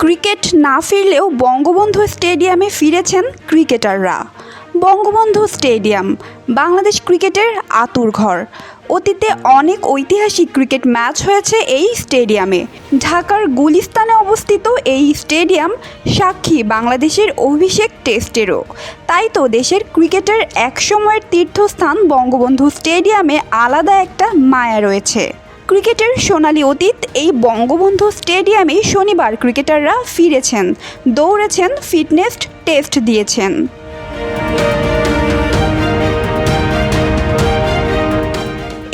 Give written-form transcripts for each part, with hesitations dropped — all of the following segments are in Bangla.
ক্রিকেট না ফিরলেও বঙ্গবন্ধু স্টেডিয়ামে ফিরেছেন ক্রিকেটাররা। বঙ্গবন্ধু স্টেডিয়াম বাংলাদেশ ক্রিকেটের আঁতুড়ঘর। অতীতে অনেক ঐতিহাসিক ক্রিকেট ম্যাচ হয়েছে এই স্টেডিয়ামে। ঢাকার গুলিস্তানে অবস্থিত এই স্টেডিয়াম সাক্ষী বাংলাদেশের অভিষেক টেস্টেরও। তাই তো দেশের ক্রিকেটের একসময়ের তীর্থস্থান বঙ্গবন্ধু স্টেডিয়ামে আলাদা একটা মায়া রয়েছে। ক্রিকেটের সোনালী অতীত এই বঙ্গবন্ধু স্টেডিয়ামে শনিবার ক্রিকেটাররা ফিরেছেন, দৌড়েছেন, ফিটনেস টেস্ট দিয়েছেন।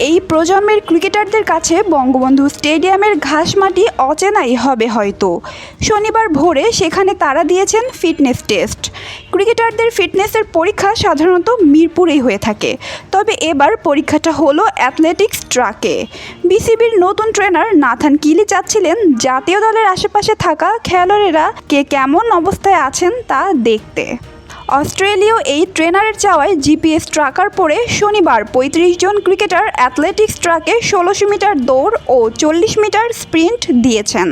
এই প্রজন্মের ক্রিকেটারদের কাছে বঙ্গবন্ধু স্টেডিয়ামের ঘাস মাটি অচেনাই হবে হয়তো। শনিবার ভোরে সেখানে তারা দিয়েছেন ফিটনেস টেস্ট। ক্রিকেটারদের ফিটনেসের পরীক্ষা সাধারণত মিরপুরেই হয়ে থাকে, তবে এবার পরীক্ষাটা হলো অ্যাথলেটিক্স ট্র্যাকে। বিসিবির নতুন ট্রেনার নাথান কিলি চাচ্ছিলেন জাতীয় দলের আশেপাশে থাকা খেলোয়াড়েরা কে কেমন অবস্থায় আছেন তা দেখতে। অস্ট্রেলীয় এই ট্রেনারের চাওয়ায় জিপিএস ট্র্যাকার পরে শনিবার ৩৫ জন ক্রিকেটার অ্যাথলেটিক্স ট্র্যাকে ১৬০০ মিটার দৌড় ও ৪০ মিটার স্প্রিন্ট দিয়েছেন।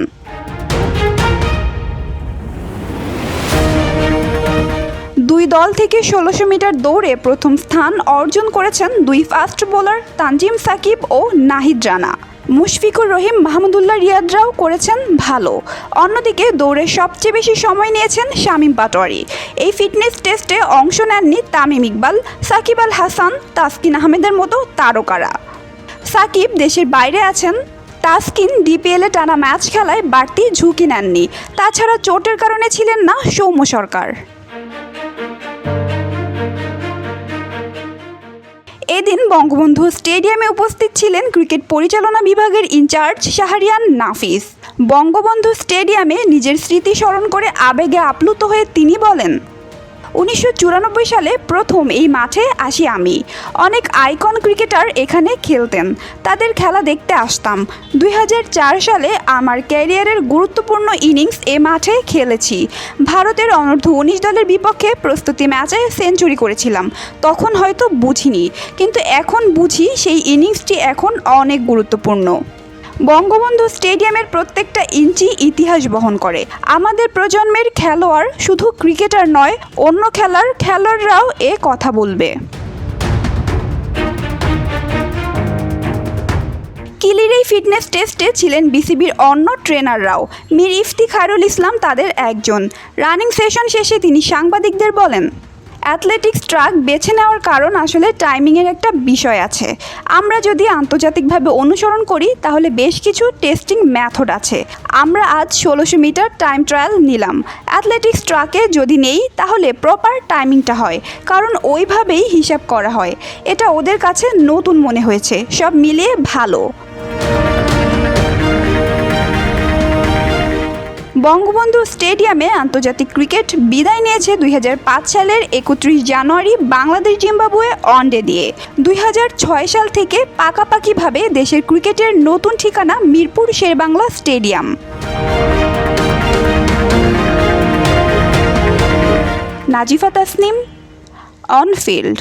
দুই দল থেকে ১৬০০ মিটার দৌড়ে প্রথম স্থান অর্জন করেছেন দুই ফাস্ট বোলার তানজিম সাকিব ও নাহিদ রানা। মুশফিকুর রহিম, মাহমুদুল্লাহ রিয়াদরাও করেছেন ভালো। অন্যদিকে দৌড়ে সবচেয়ে বেশি সময় নিয়েছেন শামীম পাটোয়ারি। এই ফিটনেস টেস্টে অংশ নেননি তামিম ইকবাল, সাকিব আল হাসান, তাসকিন আহমেদের মতো তারকারা। সাকিব দেশের বাইরে আছেন, তাসকিন ডিপিএলে টানা ম্যাচ খেলায় বাড়তি ঝুঁকি নেননি। তাছাড়া চোটের কারণে ছিলেন না সৌম্য সরকার। এদিন বঙ্গবন্ধু স্টেডিয়ামে উপস্থিত ছিলেন ক্রিকেট পরিচালনা বিভাগের ইনচার্জ শাহরিয়ার নাফিস। বঙ্গবন্ধু স্টেডিয়ামে নিজের স্মৃতি স্মরণ করে আবেগে আপ্লুত হয়ে তিনি বলেন, ১৯৯৪ সালে প্রথম এই মাঠে আসি আমি। অনেক আইকন ক্রিকেটার এখানে খেলতেন, তাদের খেলা দেখতে আসতাম। ২০০৪ সালে আমার ক্যারিয়ারের গুরুত্বপূর্ণ ইনিংস এ মাঠে খেলেছি। ভারতের অনূর্ধ্ব-১৯ দলের বিপক্ষে প্রস্তুতি ম্যাচে সেঞ্চুরি করেছিলাম। তখন হয়তো বুঝিনি, কিন্তু এখন বুঝি সেই ইনিংসটি এখন অনেক গুরুত্বপূর্ণ। বঙ্গবন্ধু স্টেডিয়ামের প্রত্যেকটা ইঞ্চি ইতিহাস বহন করে। আমাদের প্রজন্মের খেলোয়াড় শুধু ক্রিকেটার নয়, অন্য খেলার খেলোয়াড়রাও এ কথা বলবে। কিলির এই ফিটনেস টেস্টে ছিলেন বিসিবির অন্য ট্রেনাররাও। মীর ইফতিখারুল ইসলাম তাদের একজন। রানিং সেশন শেষে তিনি সাংবাদিকদের বলেন, অ্যাথলেটিক্স ট্র্যাক বেছে নেওয়ার কারণ আসলে টাইমিংয়ের একটা বিষয় আছে। আমরা যদি আন্তর্জাতিকভাবে অনুসরণ করি তাহলে বেশ কিছু টেস্টিং মেথড আছে। আমরা আজ ১৬০০ মিটার টাইম ট্রায়াল নিলাম। অ্যাথলেটিক্স ট্র্যাকে যদি নেই তাহলে প্রপার টাইমিংটা হয়, কারণ ওইভাবেই হিসাব করা হয়। এটা ওদের কাছে নতুন মনে হয়েছে। সব মিলিয়ে ভালো। বঙ্গবন্ধু স্টেডিয়ামে আন্তর্জাতিক ক্রিকেট বিদায় নিয়েছে ২০০৫ সালের ৩১ জানুয়ারি বাংলাদেশ জিম্বাবুয়ে ওয়ানডে দিয়ে। ২০০৬ সাল থেকে পাকাপাকিভাবে দেশের ক্রিকেটের নতুন ঠিকানা Mirpur Sher e Bangla stadium. Nazifa Tasnim, on field.